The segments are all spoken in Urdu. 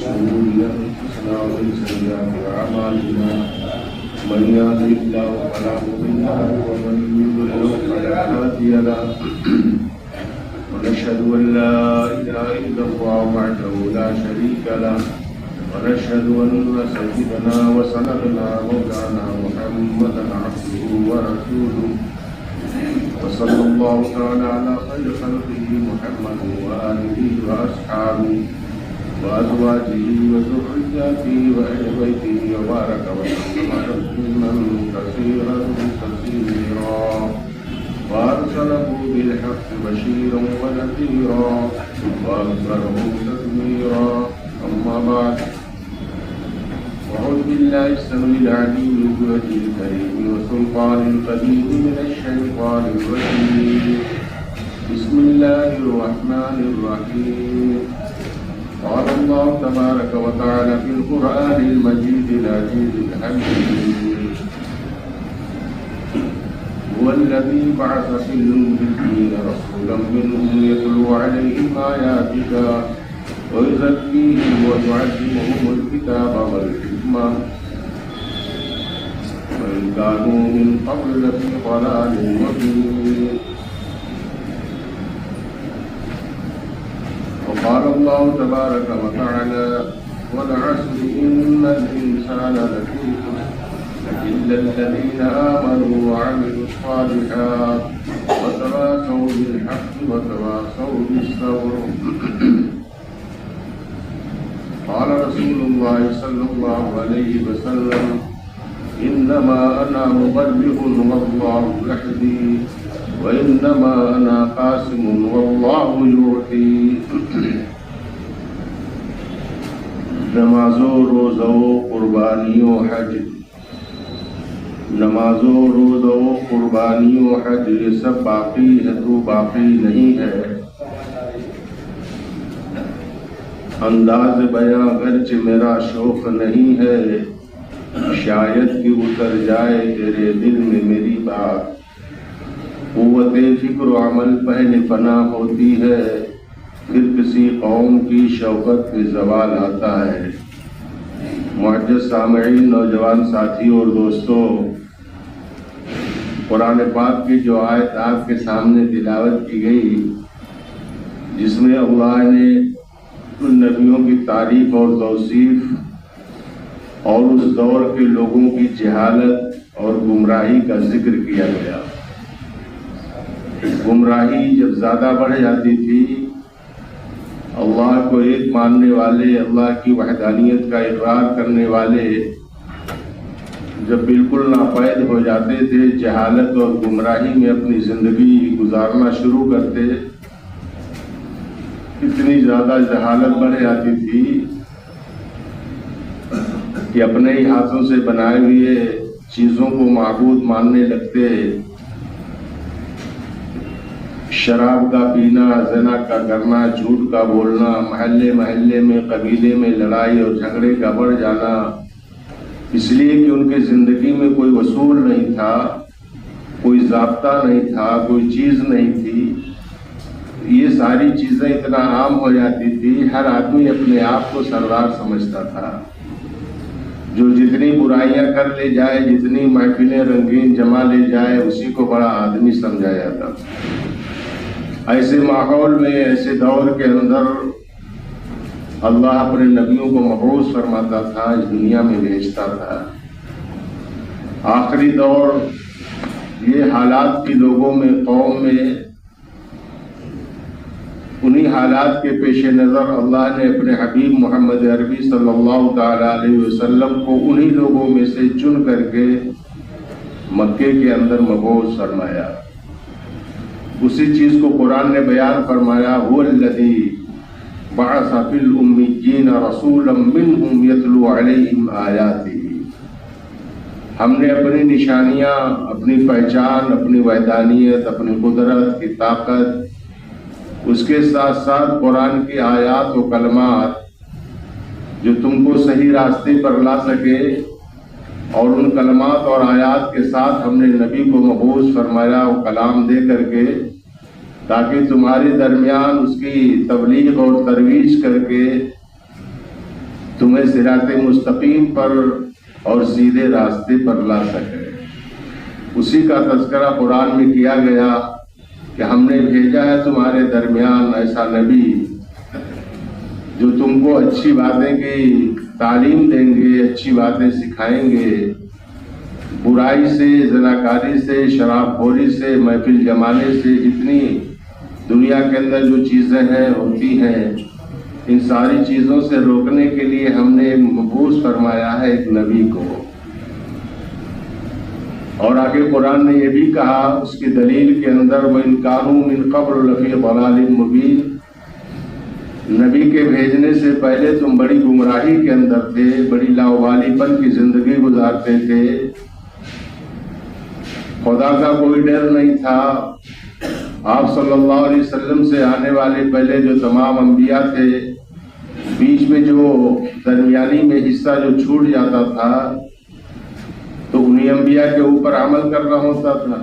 شرور أنفسنا ومن سيئات أعمالنا من يهده الله فلا مضل له ومن يضلل فلا هادي له ونشهد أن لا إله إلا الله وحده لا شريك له ونشهد أن سيدنا وسندنا مولانا محمدا عبده ورسوله وصلى الله تعالى على خير خلقه محمد وآله وأصحابه وأزواجه وذرياته وأهل بيته وبارك وسلم تسليما كثيرا وأرسله بالحق بشيرا ونذيرا وأكثره تدميرا أما بعد أعوذ بالله السميع العليم من وجهه الكريم وسلطان القديم من الشيطان الرجيم بسم الله الرحمن الرحيم قال الله تبارك وتعالى في القرآن المجيد العزيز الحكيم هو الذي بعث في الأميين رسولا منهم يتلو عليهم آياتك ويزكيهم ويعلمهم الكتاب والحكمة وإن كانوا من قبل لفي ضلال مبين وقال الله تبارك وتعالى والعصر إن الإنسان لفي خسر إلا الذين آمنوا وعملوا الصالحات وتواصوا بالحق وتواصوا بالصبر قال رسول الله صلى الله عليه وسلم إنما أنا مبلغ والله يهدي وإنما أنا قاسم والله يعطي نماز و روزہ و قربانی و حج نماز و روزہ و قربانی و حج یہ سب باقی ہے تو باقی نہیں ہے انداز بیاں اگرچہ میرا شوق نہیں ہے شاید کہ اتر جائے تیرے دل میں میری بات قوت فکر و عمل پہلے پناہ ہوتی ہے پھر کسی قوم کی شوقت پہ زوال آتا ہے معزز سامعین نوجوان ساتھی اور دوستوں قرآن پاک کی جو آیت آپ کے سامنے تلاوت کی گئی جس میں اللہ نے ان نبیوں کی تعریف اور توصیف اور اس دور کے لوگوں کی جہالت اور گمراہی کا ذکر کیا گیا گمراہی جب زیادہ بڑھ جاتی تھی اللہ کو ایک ماننے والے اللہ کی وحدانیت کا اقرار کرنے والے جب بالکل ناپید ہو جاتے تھے جہالت اور گمراہی میں اپنی زندگی گزارنا شروع کرتے اتنی زیادہ جہالت بڑھ جاتی تھی کہ اپنے ہی ہاتھوں سے بنائے ہوئے چیزوں کو معبود ماننے لگتے شراب کا پینا زنا کا کرنا جھوٹ کا بولنا محلے محلے میں قبیلے میں لڑائی اور جھگڑے کا بڑھ جانا اس لیے کہ ان کے زندگی میں کوئی اصول نہیں تھا کوئی ضابطہ نہیں تھا کوئی چیز نہیں تھی یہ ساری چیزیں اتنا عام ہو جاتی تھی ہر آدمی اپنے آپ کو سردار سمجھتا تھا جو جتنی برائیاں کر لے جائے جتنی محفلیں رنگین جما لے جائے اسی کو بڑا آدمی سمجھا جاتا تھا ایسے ماحول میں ایسے دور کے اندر اللہ اپنے نبیوں کو مبعوث فرماتا تھا اس دنیا میں بھیجتا تھا آخری دور یہ حالات کی لوگوں میں قوم میں انہی حالات کے پیش نظر اللہ نے اپنے حبیب محمد عربی صلی اللہ تعالی علیہ وسلم کو انہی لوگوں میں سے چن کر کے مکے کے اندر مبعوث فرمایا اسی چیز کو قرآن نے بیان فرمایا هو الذی بعث فی الامیین رسولا منہم یتلو علیہم آیاتہ ہم نے اپنی نشانیاں اپنی پہچان اپنی وحدانیت اپنی قدرت کی طاقت اس کے ساتھ ساتھ قرآن کی آیات و کلمات جو تم کو صحیح راستے پر لا سکے اور ان کلمات اور آیات کے ساتھ ہم نے نبی کو مبعوث فرمایا وہ کلام دے کر کے تاکہ تمہارے درمیان اس کی تبلیغ اور ترویج کر کے تمہیں صراط مستقیم پر اور سیدھے راستے پر لا سکے۔ اسی کا تذکرہ قرآن میں کیا گیا کہ ہم نے بھیجا ہے تمہارے درمیان ایسا نبی جو تم کو اچھی باتیں کی تعلیم دیں گے، اچھی باتیں سکھائیں گے، برائی سے، زناکاری سے، شراب خوری سے، محفل جمانے سے، جتنی دنیا کے اندر جو چیزیں ہیں ہوتی ہیں، ان ساری چیزوں سے روکنے کے لیے ہم نے ایک مبعوث فرمایا ہے ایک نبی کو۔ اور آگے قرآن نے یہ بھی کہا اس کی دلیل کے اندر وَإِن كَانُوا مِن قَبْلُ لَفِي ضَلَالٍ مُبِينٍ، نبی کے بھیجنے سے پہلے تم بڑی گمراہی کے اندر تھے، بڑی لاوالی پن کی زندگی گزارتے تھے، خدا کا کوئی ڈر نہیں تھا۔ آپ صلی اللہ علیہ وسلم سے آنے والے پہلے جو تمام انبیاء تھے، بیچ میں جو درمیانی میں حصہ جو چھوٹ جاتا تھا تو انہی انبیاء کے اوپر عمل کرنا ہوتا تھا،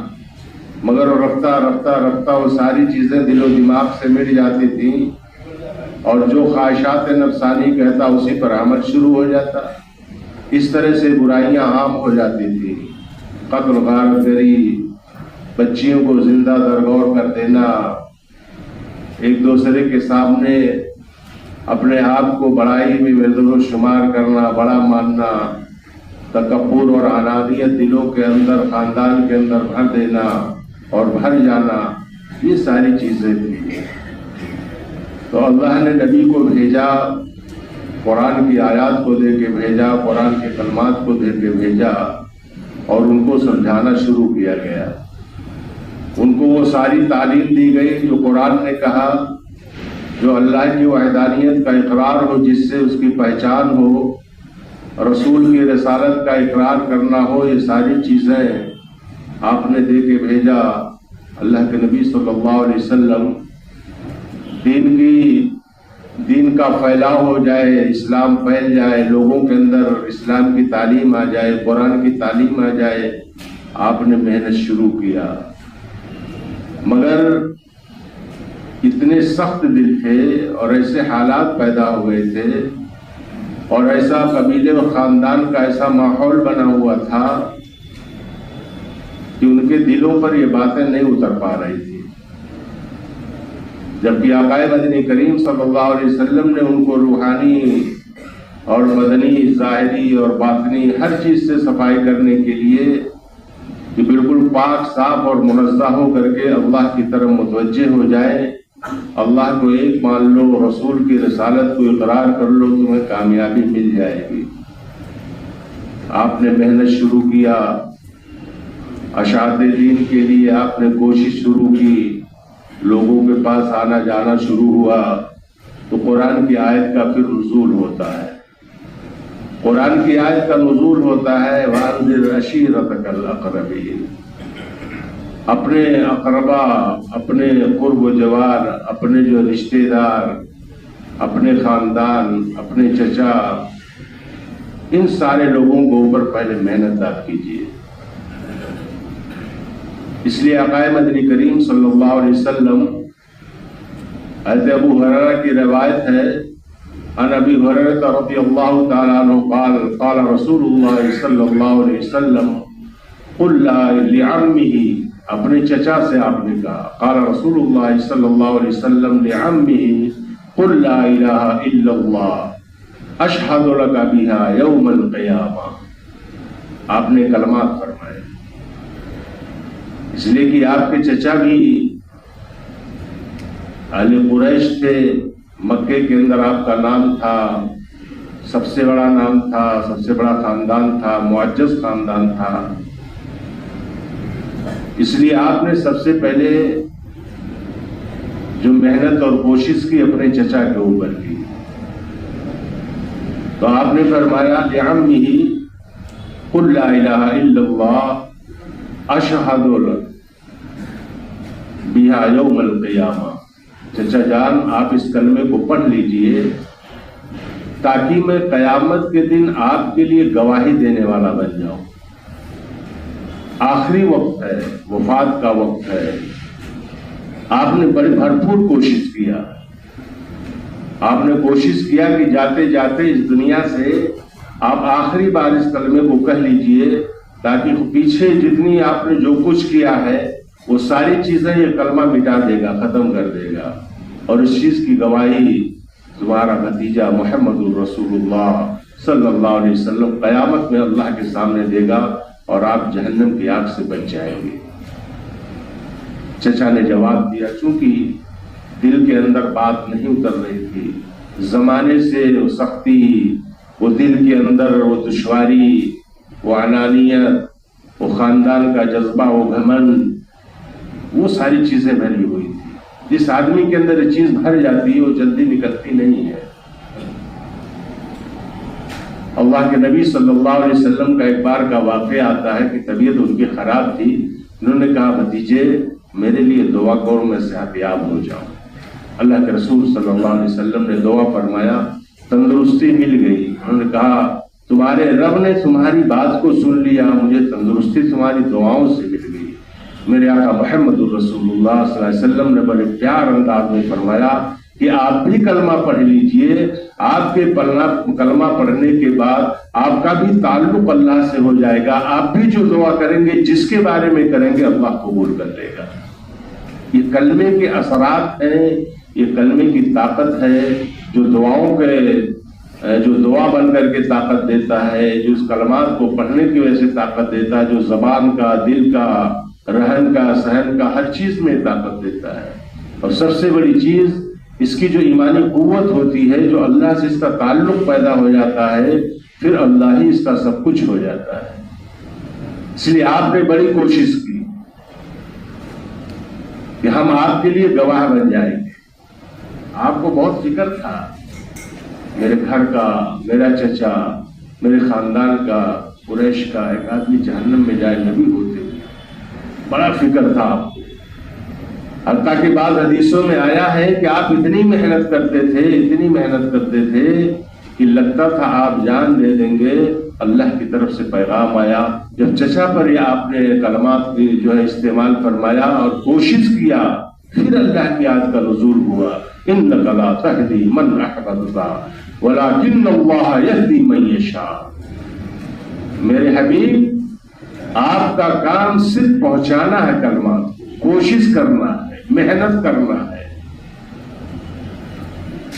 مگر رفتہ رفتہ رفتہ وہ ساری چیزیں دل و دماغ سے مٹ جاتی تھیں اور جو خواہشات نفسانی کہتا اسی پر عمل شروع ہو جاتا۔ اس طرح سے برائیاں عام ہو جاتی تھیں، قتل غارت گری، بچیوں کو زندہ درگور کر دینا، ایک دوسرے کے سامنے اپنے آپ کو بڑائی میں وزن و شمار کرنا، بڑا ماننا، تکبر اور انانیت دلوں کے اندر، خاندان کے اندر بھر دینا اور بھر جانا، یہ ساری چیزیں تھیں۔ تو اللہ نے نبی کو بھیجا، قرآن کی آیات کو دے کے بھیجا، قرآن کے کلمات کو دے کے بھیجا اور ان کو سمجھانا شروع کیا گیا۔ ان کو وہ ساری تعلیم دی گئی جو قرآن نے کہا، جو اللہ کی وحدانیت کا اقرار ہو، جس سے اس کی پہچان ہو، رسول کی رسالت کا اقرار کرنا ہو، یہ ساری چیزیں آپ نے دے کے بھیجا۔ اللہ کے نبی صلی اللہ علیہ وسلم دین کا پھیلاؤ ہو جائے، اسلام پھیل جائے، لوگوں کے اندر اسلام کی تعلیم آ جائے، قرآن کی تعلیم آ جائے، آپ نے محنت شروع کیا۔ مگر اتنے سخت دل تھے اور ایسے حالات پیدا ہوئے تھے اور ایسا قبیلے و خاندان کا ایسا ماحول بنا ہوا تھا کہ ان کے دلوں پر یہ باتیں نہیں اتر پا رہی تھی، جبکہ آقا مدنی کریم صلی اللہ علیہ وسلم نے ان کو روحانی اور مدنی، ظاہری اور باطنی ہر چیز سے صفائی کرنے کے لیے کہ بالکل پاک صاف اور منزہ ہو کر کے اللہ کی طرف متوجہ ہو جائے، اللہ کو ایک مان لو، رسول کی رسالت کو اقرار کر لو، تمہیں کامیابی مل جائے گی۔ آپ نے محنت شروع کیا، اشاعت دین کے لیے آپ نے کوشش شروع کی، لوگوں کے پاس آنا جانا شروع ہوا، تو قرآن کی آیت کا پھر نزول ہوتا ہے۔ قرآن کی آیت کا نزول ہوتا ہے وَأَنذِرْ عَشِيرَتَكَ الْأَقْرَبِينَ، اپنے اقربا، اپنے قرب و جوار، اپنے جو رشتہ دار، اپنے خاندان، اپنے چچا، ان سارے لوگوں کو اوپر پہلے محنت آپ کیجیے۔ اس لیے آقا مدنی کریم صلی اللہ علیہ وسلم، حضرت ابو ہریرہ کی روایت ہے، عن ابی ہریرہ رضی اللہ تعالیٰ عنہ قال قال رسول اللہ صلی اللہ علیہ وسلم قل لعمہ، اپنے چچا سے آپ نے کہا، قال رسول اللہ صلی اللہ علیہ وسلم لعمہ قل لا الہ الا اللہ اشہد لک بہا یوم القیامہ، آپ نے کلمات فرمائے، اس لیے کہ آپ کے چچا بھی اہل قریش تھے، مکے کے اندر آپ کا نام تھا، سب سے بڑا نام تھا، سب سے بڑا خاندان تھا، معزز خاندان تھا، اس لیے آپ نے سب سے پہلے جو محنت اور کوشش کی اپنے چچا کے اوپر کی، تو آپ نے فرمایا لعمہ قل لا الہ الا اللہ اشہد بہا یوم القیامہ، چچا جان آپ اس کلمے کو پڑھ لیجئے تاکہ میں قیامت کے دن آپ کے لیے گواہی دینے والا بن جاؤں۔ آخری وقت ہے، وفات کا وقت ہے، آپ نے بڑی بھرپور کوشش کیا، آپ نے کوشش کیا کہ جاتے جاتے اس دنیا سے آپ آخری بار اس کلمے کو کہہ لیجئے، تاکہ پیچھے جتنی آپ نے جو کچھ کیا ہے وہ ساری چیزیں یہ کلمہ مٹا دے گا، ختم کر دے گا، اور اس چیز کی گواہی تمہارا بھتیجا محمد الرسول اللہ صلی اللہ علیہ وسلم قیامت میں اللہ کے سامنے دے گا، اور آپ جہنم کی آگ سے بچ جائیں گے۔ چچا نے جواب دیا، چونکہ دل کے اندر بات نہیں اتر رہی تھی، زمانے سے وہ سختی، وہ دل کے اندر وہ دشواری، وہ انانیت، وہ خاندان کا جذبہ، وہ گھمنڈ، وہ ساری چیزیں بھری ہوئی تھی۔ جس آدمی کے اندر یہ چیز بھر جاتی ہے وہ جلدی نکلتی نہیں ہے۔ اللہ کے نبی صلی اللہ علیہ وسلم کا ایک بار کا واقعہ آتا ہے کہ طبیعت ان کی خراب تھی، انہوں نے کہا بھتیجے میرے لیے دعا کرو میں صحت یاب ہو جاؤں۔ اللہ کے رسول صلی اللہ علیہ وسلم نے دعا فرمایا، تندرستی مل گئی۔ انہوں نے کہا تمہارے رب نے تمہاری بات کو سن لیا، مجھے تندرستی تمہاری دعاؤں سے مل گئی۔ میرے آقا محمد الرسول اللہ صلی اللہ علیہ وسلم نے بڑے پیار انداز میں فرمایا کہ آپ بھی کلمہ پڑھ لیجئے، آپ کے کلمہ پڑھنے کے بعد آپ کا بھی تعلق اللہ سے ہو جائے گا، آپ بھی جو دعا کریں گے جس کے بارے میں کریں گے اللہ قبول کر لے گا۔ یہ کلمے کے اثرات ہیں، یہ کلمے کی طاقت ہے، جو دعاؤں کے جو دعا بن کر کے طاقت دیتا ہے، جو اس کلمات کو پڑھنے کی وجہ سے طاقت دیتا ہے، جو زبان کا، دل کا، رہن کا، سہن کا، ہر چیز میں طاقت دیتا ہے۔ اور سب سے بڑی چیز اس کی جو ایمانی قوت ہوتی ہے، جو اللہ سے اس کا تعلق پیدا ہو جاتا ہے، پھر اللہ ہی اس کا سب کچھ ہو جاتا ہے۔ اس لیے آپ نے بڑی کوشش کی کہ ہم آپ کے لیے گواہ بن جائیں گے۔ آپ کو بہت فکر تھا میرے گھر کا، میرا چچا، میرے خاندان کا، قریش کا ایک آدمی جہنم میں جائے نبی ہوتے ہوئے، بڑا فکر تھا آپ کو۔ حتیٰ کہ بعض حدیثوں میں آیا ہے کہ آپ اتنی محنت کرتے تھے کہ لگتا تھا آپ جان دے دیں گے۔ اللہ کی طرف سے پیغام آیا، جب چچا پر یہ آپ نے کلمات جو ہے استعمال فرمایا اور کوشش کیا، پھر اللہ کی آیت کا نزول ہوا، انک لا تہدی من احببت ولکن اللہ یہدی من یشاء۔ میرے حبیب آپ کا کام صرف پہنچانا ہے کلمات کو، کوشش کرنا ہے، محنت کرنا ہے۔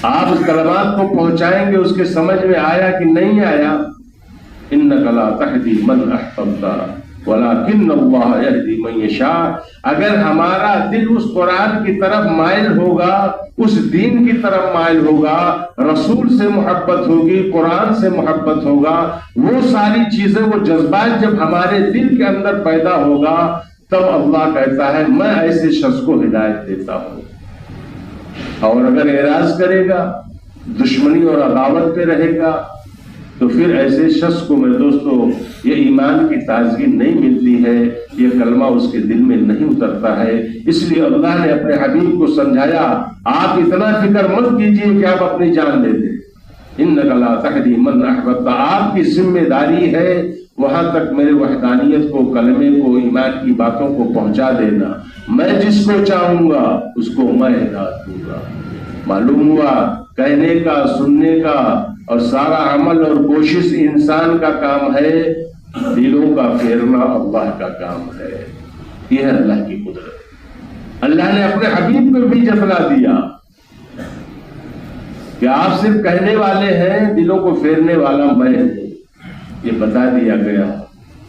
آپ اس کلمات کو پہنچائیں گے، اس کے سمجھ میں آیا کہ نہیں آیا، انک لا تہدی من احببت ولکن اللہ یہدی من یشاء۔ اگر ہمارا دل اس قرآن کی طرف مائل ہوگا، اس دین کی طرف مائل ہوگا، رسول سے محبت ہوگی، قرآن سے محبت ہوگا، وہ ساری چیزیں، وہ جذبات جب ہمارے دل کے اندر پیدا ہوگا، تب اللہ کہتا ہے میں ایسے شخص کو ہدایت دیتا ہوں۔ اور اگر اعراض کرے گا، دشمنی اور عداوت پہ رہے گا، تو پھر ایسے شخص کو میرے دوستو یہ ایمان کی تازگی نہیں ملتی ہے، یہ کلمہ اس کے دل میں نہیں اترتا ہے۔ اس لیے اللہ نے اپنے حبیب کو سمجھایا، آپ اتنا فکر مت کیجئے کہ آپ اپنی جان دے دیں، انک لا تہدی من احببت۔ آپ کی ذمہ داری ہے وہاں تک میرے وحدانیت کو، کلمے کو، ایمان کی باتوں کو پہنچا دینا۔ میں جس کو چاہوں گا اس کو میں ہدایت دوں گا۔ معلوم ہوا کہنے کا، سننے کا اور سارا عمل اور کوشش انسان کا کام ہے، دلوں کا پھیرنا اللہ کا کام ہے۔ یہ ہے اللہ کی قدرت۔ اللہ نے اپنے حبیب کو بھی جتلا دیا کہ آپ صرف کہنے والے ہیں، دلوں کو پھیرنے والا میں ہوں، یہ بتا دیا گیا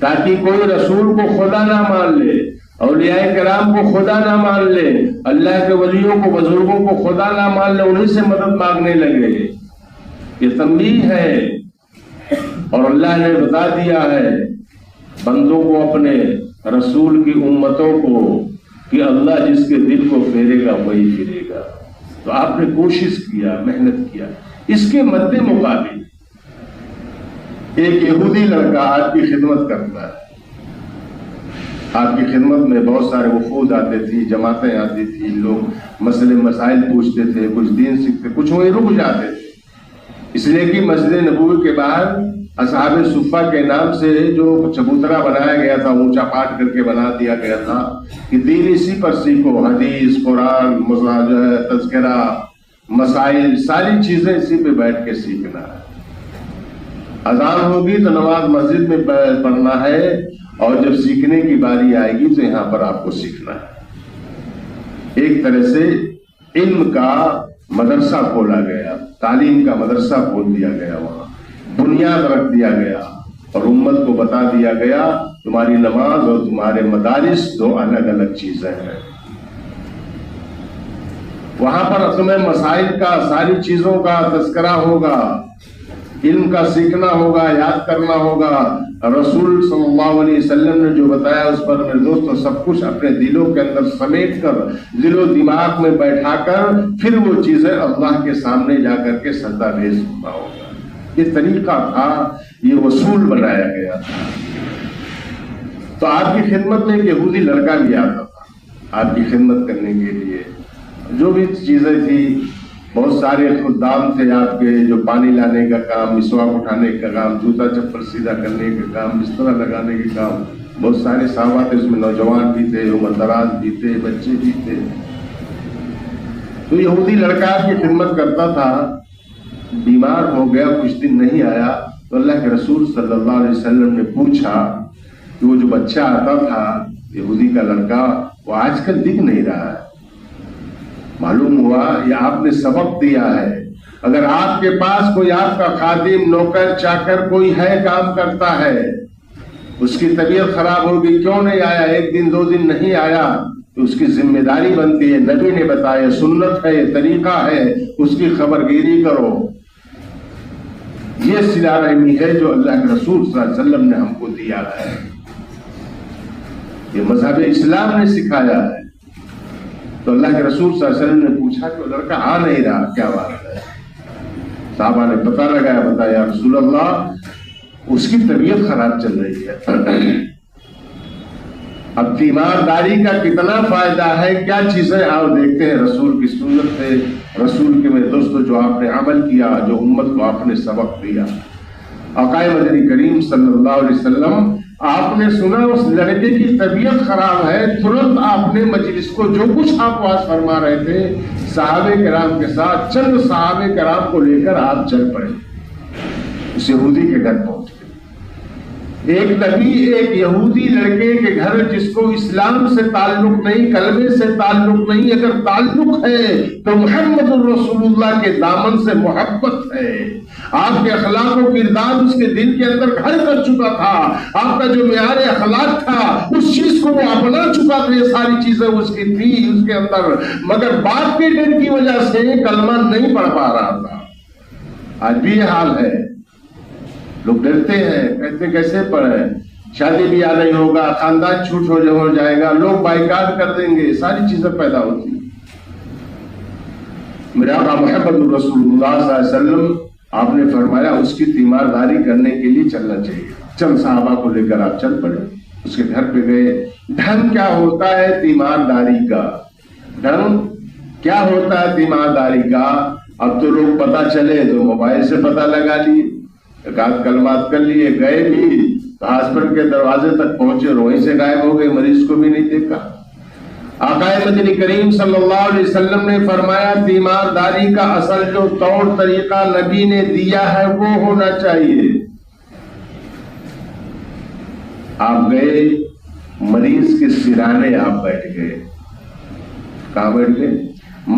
تاکہ کوئی رسول کو خدا نہ مان لے، اولیاء کرام کو خدا نہ مان لے، اللہ کے ولیوں کو، بزرگوں کو خدا نہ مان لے، انہیں سے مدد مانگنے لگے۔ یہ تنبیہ ہے، اور اللہ نے بتا دیا ہے بندوں کو، اپنے رسول کی امتوں کو، کہ اللہ جس کے دل کو پھیرے گا وہی پھرے گا۔ تو آپ نے کوشش کیا، محنت کیا۔ اس کے مد مقابل ایک یہودی لڑکا آپ کی خدمت کرتا ہے۔ آپ کی خدمت میں بہت سارے وفود آتے تھی، جماعتیں آتی تھی، لوگ مسئلے مسائل پوچھتے تھے، کچھ دین سیکھتے، کچھ وہیں رک جاتے تھے۔ اس لیے کہ مسجد نبوی کے باہر اصحاب صفہ کے نام سے جو چبوترا بنایا گیا تھا، اونچا پاٹ کر کے بنا دیا گیا تھا کہ دین اسی پر سیکھو، حدیث، قرآن، جو ہے تذکرہ، مسائل، ساری چیزیں اسی پہ بیٹھ کے سیکھنا ہے۔ اذان ہوگی تو نماز مسجد میں پڑھنا ہے، اور جب سیکھنے کی باری آئے گی تو یہاں پر آپ کو سیکھنا ہے۔ ایک طرح سے علم کا مدرسہ کھولا گیا، تعلیم کا مدرسہ کھول دیا گیا، وہاں بنیاد رکھ دیا گیا، اور امت کو بتا دیا گیا تمہاری نماز اور تمہارے مدارس دو الگ الگ چیزیں ہیں۔ وہاں پر تمہیں مسائل کا، ساری چیزوں کا تذکرہ ہوگا، علم کا سیکھنا ہوگا، یاد کرنا ہوگا۔ رسول صلی اللہ علیہ وسلم نے جو بتایا اس پر میرے دوستوں سب کچھ اپنے دلوں کے اندر سمیٹ کر، دل و دماغ میں بیٹھا کر، پھر وہ چیزیں اللہ کے سامنے جا کر کے سجدہ ریز ہونا ہوگا۔ یہ طریقہ تھا، یہ اصول بنایا گیا تھا۔ تو آپ کی خدمت میں ایک یہودی لڑکا بھی آتا تھا آپ کی خدمت کرنے کے لیے، جو بھی چیزیں تھی، بہت سارے خدام تھے آپ کے، جو پانی لانے کا کام، مسواک اٹھانے کا کام، جوتا چپل سیدھا کرنے کا کام، بستر لگانے کے کام، بہت سارے صحابہ تھے، اس میں نوجوان بھی تھے، عمر دراز بھی تھے، بچے بھی تھے۔ تو یہودی لڑکا آپ کی خدمت کرتا تھا، بیمار ہو گیا، کچھ دن نہیں آیا، تو اللہ کے رسول صلی اللہ علیہ وسلم نے پوچھا کہ وہ جو بچہ آتا تھا یہودی کا لڑکا، وہ آج کل دکھ نہیں رہا ہے۔ معلوم ہوا یہ آپ نے سبق دیا ہے، اگر آپ کے پاس کوئی آپ کا خادم، نوکر، چاکر کوئی ہے، کام کرتا ہے، اس کی طبیعت خراب ہوگی، کیوں نہیں آیا، ایک دن دو دن نہیں آیا، تو اس کی ذمہ داری بنتی ہے، نبی نے بتایا، سنت ہے، طریقہ ہے، اس کی خبر گیری کرو۔ یہ صلہ رحمی ہے جو اللہ کے رسول صلی اللہ علیہ وسلم نے ہم کو دیا ہے، یہ مذہب اسلام نے سکھایا ہے۔ تو اللہ کے رسول صلی اللہ علیہ وسلم نے پوچھا کہ وہ لڑکا آ نہیں رہا، کیا بات ہے؟ صحابہ نے پتہ لگایا، بتایا رسول اللہ اس کی طبیعت خراب چل رہی ہے۔ اب تیمارداری کا کتنا فائدہ ہے، کیا چیزیں آپ دیکھتے ہیں رسول کی سنت سے، رسول کے میرے دوستوں جو آپ نے عمل کیا، جو امت کو آپ نے سبق دیا۔ آقا مدنی کریم صلی اللہ علیہ وسلم، آپ نے سنا اس لڑکے کی طبیعت خراب ہے، ترنت آپ نے مجلس کو جو کچھ آپ واز فرما رہے تھے صحابہ کرام کے ساتھ، چند صحابہ کرام کو لے کر آپ چل پڑے، اس یہودی کے گھر پہنچ گئے۔ ایک نبی ایک یہودی لڑکے کے گھر، جس کو اسلام سے تعلق نہیں، کلمے سے تعلق نہیں، اگر تعلق ہے تو محمد الرسول اللہ کے دامن سے محبت ہے، آپ کے اخلاق و کردار اس کے دل کے اندر گھر کر چکا تھا، آپ کا جو معیار اخلاق تھا اس چیز کو وہ اپنا چکا تھا، یہ ساری چیزیں اس کی تھی اس کے اندر، مگر باپ کے ڈر کی وجہ سے کلمہ نہیں پڑھ پا رہا تھا۔ آج بھی یہ حال ہے، لوگ ڈرتے ہیں، کہتے ہیں کیسے پڑھے، شادی بیاہ نہیں ہوگا، خاندان چھوٹ ہو جائے گا، لوگ بائیکاٹ کر دیں گے، ساری چیزیں پیدا ہوتی ہیں۔ میرے آقا محمد رسول اللہ صلی اللہ علیہ وسلم آپ نے فرمایا اس کی تیمارداری کرنے کے لیے چلنا چاہیے۔ چند صحابہ کو لے کر آپ چل پڑے، اس کے گھر پہ گئے۔ ڈھنگ کیا ہوتا ہے تیمارداری کا، ڈھنگ کیا ہوتا ہے تیمارداری کا؟ اب تو لوگ پتہ چلے تو موبائل سے پتہ لگا لیے، ایک کلمات کر لیے، گئے بھی تو ہاسپٹل کے دروازے تک پہنچے اور وہیں سے غائب ہو گئے، مریض کو بھی نہیں دیکھا۔ آقا مدنی کریم صلی اللہ علیہ وسلم نے فرمایا تیمارداری کا اصل جو طور طریقہ نبی نے دیا ہے وہ ہونا چاہیے۔ آپ گئے، مریض کے سرانے آپ بیٹھ گئے، کہاں بیٹھ گئے؟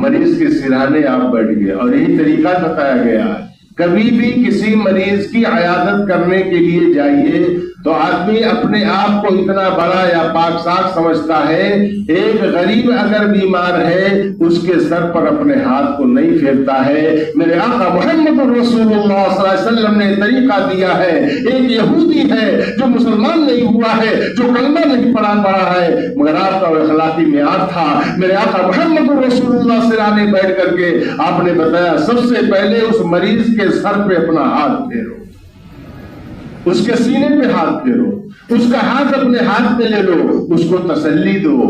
مریض کے سرانے آپ بیٹھ گئے، اور یہی طریقہ بتایا گیا ہے۔ کبھی بھی کسی مریض کی عیادت کرنے کے لیے جائیے تو آدمی اپنے آپ کو اتنا بڑا یا پاک صاف سمجھتا ہے، ایک غریب اگر بیمار ہے اس کے سر پر اپنے ہاتھ کو نہیں پھیرتا ہے۔ میرے آقا محمد رسول اللہ صلی اللہ علیہ وسلم نے طریقہ دیا ہے، ایک یہودی ہے جو مسلمان نہیں ہوا ہے، جو کلمہ نہیں پڑھا ہے، مگر آپ کا وہ اخلاقی معیار تھا۔ میرے آقا محمد رسول اللہ سرانے بیٹھ کر کے آپ نے بتایا سب سے پہلے اس مریض کے سر پہ اپنا ہاتھ پھیرو، اس کے سینے پہ ہاتھ پھیرو، اس کا ہاتھ اپنے ہاتھ میں لے لو، اس کو تسلی دو،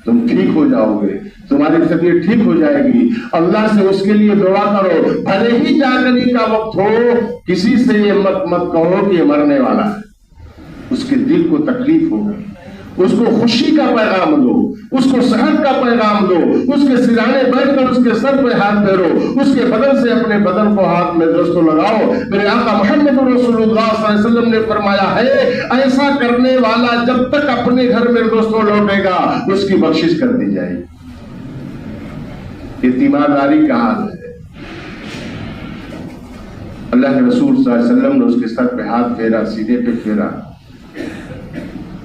تم ٹھیک ہو جاؤ گے، تمہاری طبیعت ٹھیک ہو جائے گی۔ اللہ سے اس کے لیے دعا کرو، بھلے ہی جاگنے کا وقت ہو، کسی سے یہ مت کہو کہ یہ مرنے والا ہے، اس کے دل کو تکلیف ہوگی۔ اس کو خوشی کا پیغام دو، اس کو صحت کا پیغام دو، اس کے سرانے بیٹھ کر اس کے سر پہ ہاتھ پھیرو، اس کے بدن سے اپنے بدن کو ہاتھ میں دوستوں لگاؤ۔ میرے آقا محمد رسول اللہ صلی اللہ علیہ وسلم نے فرمایا ہے ایسا کرنے والا جب تک اپنے گھر میں دوستوں لوٹے گا اس کی بخشش کر دی جائے گی۔ یہ تیمارداری کا حال ہے۔ اللہ کے رسول صلی اللہ علیہ وسلم نے اس کے سر پہ ہاتھ پھیرا، سینے پہ پھیرا۔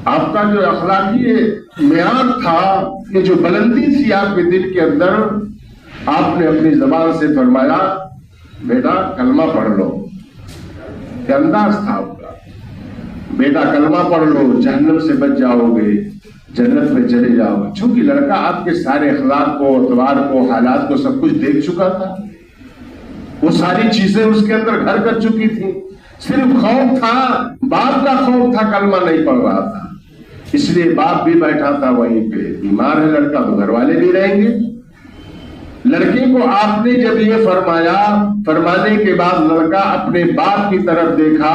آپ کا جو اخلاقی معیار تھا، یہ جو بلندی تھی آپ کے دل کے اندر، آپ نے اپنی زبان سے فرمایا بیٹا کلمہ پڑھ لو۔ یہ انداز تھا آپ کا، بیٹا کلمہ پڑھ لو، جہنم سے بچ جاؤ گے، جنت میں چلے جاؤ گے۔ چونکہ لڑکا آپ کے سارے اخلاق کو، اعتبار کو، حالات کو سب کچھ دیکھ چکا تھا، وہ ساری چیزیں اس کے اندر گھر کر چکی تھی۔ صرف خوف تھا، باپ کا خوف تھا، کلمہ نہیں پڑھ رہا تھا، اس لیے باپ بھی بیٹھا تھا وہیں پہ۔ بیمار ہے لڑکا تو گھر والے بھی رہیں گے۔ لڑکے کو آپ نے جب یہ فرمایا، فرمانے کے بعد لڑکا اپنے باپ کی طرف دیکھا،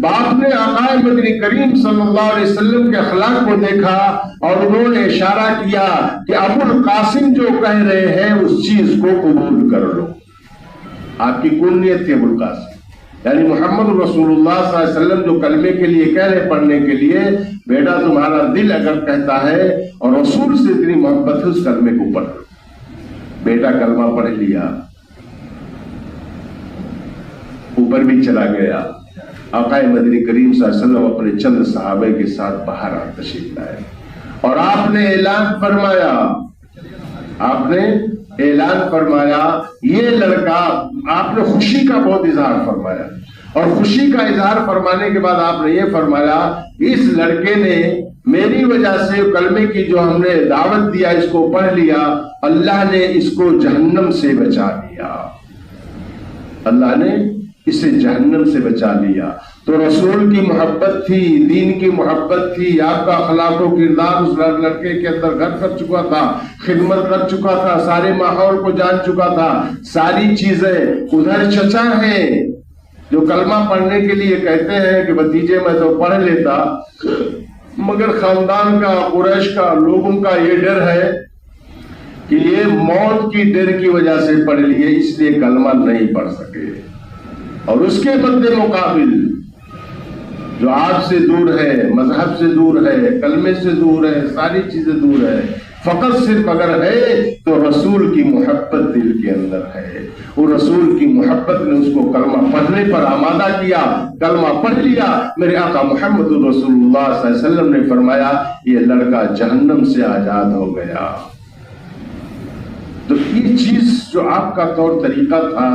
باپ نے آقا مدنی کریم صلی اللہ علیہ وسلم کے اخلاق کو دیکھا اور انہوں نے اشارہ کیا کہ ابو القاسم جو کہہ رہے ہیں اس چیز کو قبول کر لو۔ آپ کی کون نیت تھی ابو القاسم؟ یعنی محمد رسول اللہ صلی اللہ علیہ وسلم جو کلمے کے لیے کہہ رہے پڑھنے کے لیے، بیٹا تمہارا دل اگر کہتا ہے اور رسول سے اتنی محبت ہے اس کلمے کو پڑھ۔ بیٹا کلمہ پڑھ لیا، اوپر بھی چلا گیا۔ آقا مدنی کریم صلی اللہ علیہ وسلم اپنے چند صحابہ کے ساتھ باہر تشریف لائے اور آپ نے اعلان فرمایا، آپ نے اعلان فرمایا یہ لڑکا، آپ نے خوشی کا بہت اظہار فرمایا اور خوشی کا اظہار فرمانے کے بعد آپ نے یہ فرمایا اس لڑکے نے میری وجہ سے کلمے کی جو ہم نے دعوت دیا اس کو پڑھ لیا، اللہ نے اس کو جہنم سے بچا لیا، اللہ نے اسے جہنم سے بچا لیا۔ تو رسول کی محبت تھی، دین کی محبت تھی، آپ کا اخلاق و کردار اس لڑکے کے اندر گھر کر چکا تھا، خدمت کر چکا تھا، سارے ماحول کو جان چکا تھا، ساری چیزیں۔ ادھر چچا ہیں جو کلمہ پڑھنے کے لیے کہتے ہیں کہ بھتیجے میں تو پڑھ لیتا، مگر خاندان کا، قریش کا، لوگوں کا یہ ڈر ہے کہ یہ موت کی ڈر کی وجہ سے پڑھ لیے، اس لیے کلمہ نہیں پڑھ سکے۔ اور اس کے مد مقابل جو آپ سے دور ہے، مذہب سے دور ہے، کلمے سے دور ہے، ساری چیزیں دور ہے، فقط صرف اگر ہے تو رسول کی محبت دل کے اندر ہے۔ وہ رسول کی محبت نے اس کو کلمہ پڑھنے پر آمادہ کیا، کلمہ پڑھ لیا۔ میرے آقا محمد رسول اللہ صلی اللہ علیہ وسلم نے فرمایا یہ لڑکا جہنم سے آزاد ہو گیا۔ تو یہ چیز جو آپ کا طور طریقہ تھا،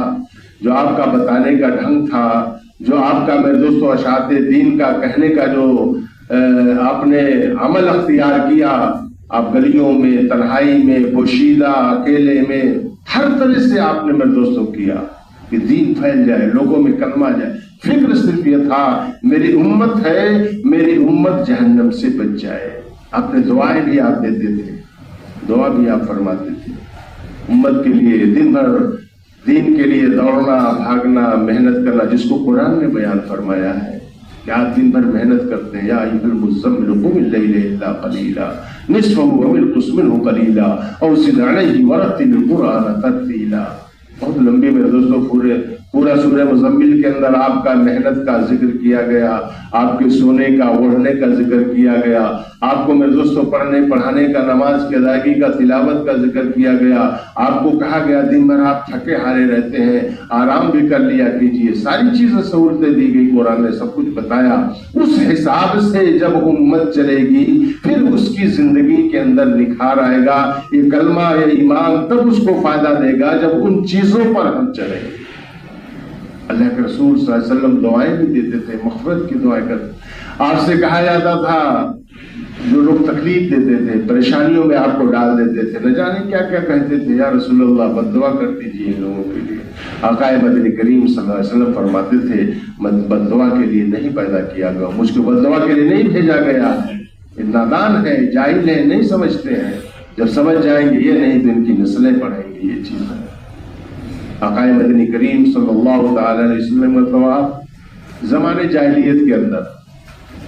جو آپ کا بتانے کا ڈھنگ تھا، جو آپ کا میرے دوستو اشاعت دین کا کہنے کا جو آپ نے عمل اختیار کیا، آپ گلیوں میں، تنہائی میں، پوشیدہ، اکیلے میں، ہر طرح سے آپ نے میرے دوستوں کیا کہ دین پھیل جائے، لوگوں میں کلمہ جائے۔ فکر صرف یہ تھا میری امت ہے، میری امت جہنم سے بچ جائے۔ آپ نے دعائیں بھی آپ دیتے تھے، دعا بھی آپ فرماتے تھے امت کے لیے، دن بھر دین کے لیے دوڑنا، بھاگنا، محنت کرنا، جس کو قرآن نے بیان فرمایا ہے کہ آپ دن بھر محنت کرتے ہیں۔ یا ایھا المزمل قم اللیل الا قلیلا نصفہ او انقص منہ قلیلا او زد علیہ ورتل القرآن ترتیلا۔ بہت لمبی میرے دوستوں پورا سورہ مزمل کے اندر آپ کا محنت کا ذکر کیا گیا، آپ کے سونے کا، اوڑھنے کا ذکر کیا گیا، آپ کو میرے دوستوں پڑھنے پڑھانے کا، نماز کی ادائیگی کا، تلاوت کا ذکر کیا گیا۔ آپ کو کہا گیا دن بھر آپ تھکے ہارے رہتے ہیں، آرام بھی کر لیا کیجیے۔ ساری چیزیں سہولتیں دی گئی، قرآن نے سب کچھ بتایا۔ اس حساب سے جب امت چلے گی پھر اس کی زندگی کے اندر نکھار آئے گا، یہ کلمہ، یہ ایمان تب اس کو فائدہ دے گا جب ان چیزوں پر ہم چلیں گے۔ اللہ کے رسول صلی اللہ علیہ وسلم دعائیں بھی دیتے تھے، مغفرت کی دعائیں کرتے۔ آپ سے کہا جاتا تھا جو لوگ تکلیف دیتے تھے، پریشانیوں میں آپ کو ڈال دیتے تھے، نہ جانے کیا کیا کہتے تھے، یا رسول اللہ بد دعا کر دیجیے ان لوگوں کے لیے۔ آقا مدنی کریم صلی اللہ علیہ وسلم فرماتے تھے بد دعا کے لیے نہیں پیدا کیا گیا، مجھ کو بد دعا کے لیے نہیں بھیجا گیا۔ نادان ہے، جاہل ہے، نہیں سمجھتے ہیں، جب سمجھ جائیں گے یہ نہیں تو ان کی نسلیں پڑھیں گے یہ چیزیں۔ آقا مدنی کریم صلی اللہ تعالی علیہ وسلم کا زمانے جاہلیت کے اندر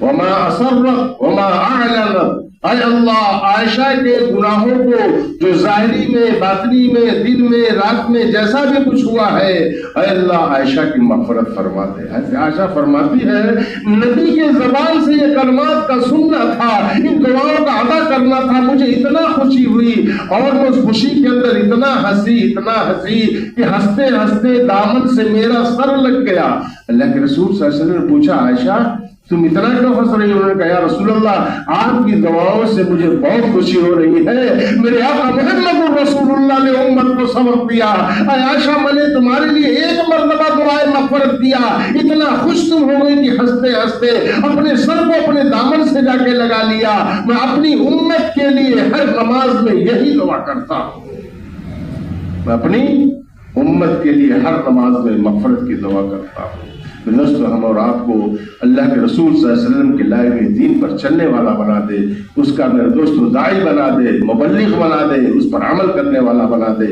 وما اسرت وما اعلنت، اے اللہ عائشہ کے گناہوں کو جو ظاہری میں، باطنی میں، دن میں، رات میں جیسا بھی کچھ ہوا ہے، اے اللہ عائشہ کی مغفرت فرما دے۔ عائشہ فرماتی ہے نبی کے زبان سے یہ کلمات کا سننا تھا، ان دعاؤں کا ادا کرنا تھا، مجھے اتنا خوشی ہوئی اور میں اس خوشی کے اندر اتنا ہنسی کہ ہنستے ہنستے دامن سے میرا سر لگ گیا۔ اللہ کے رسول صلی اللہ علیہ وسلم نے پوچھا عائشہ تم اتنا کیوں ہنس رہی ہو؟ انہوں نے کہا یا رسول اللہ آپ کی دعاؤں سے مجھے بہت خوشی ہو رہی ہے، میرے آقا محمد رسول اللہ نے امت کو سبق دیا، اے عائشہ میں نے تمہارے لیے ایک مرتبہ دعائے مغفرت دیا، اتنا خوش تم ہو گئی کہ ہنستے ہنستے اپنے سر کو اپنے دامن سے جا کے لگا لیا۔ میں اپنی امت کے لیے ہر نماز میں یہی دعا کرتا ہوں، میں اپنی امت کے لیے ہر نماز میں مغفرت کی دعا کرتا ہوں۔ دوستو ہم اور آپ کو اللہ کے رسول صلی اللہ علیہ وسلم کے لائے ہوئے دین پر چلنے والا بنا دے، اس کا میرے دوستو داعی بنا دے، مبلغ بنا دے، اس پر عمل کرنے والا بنا دے۔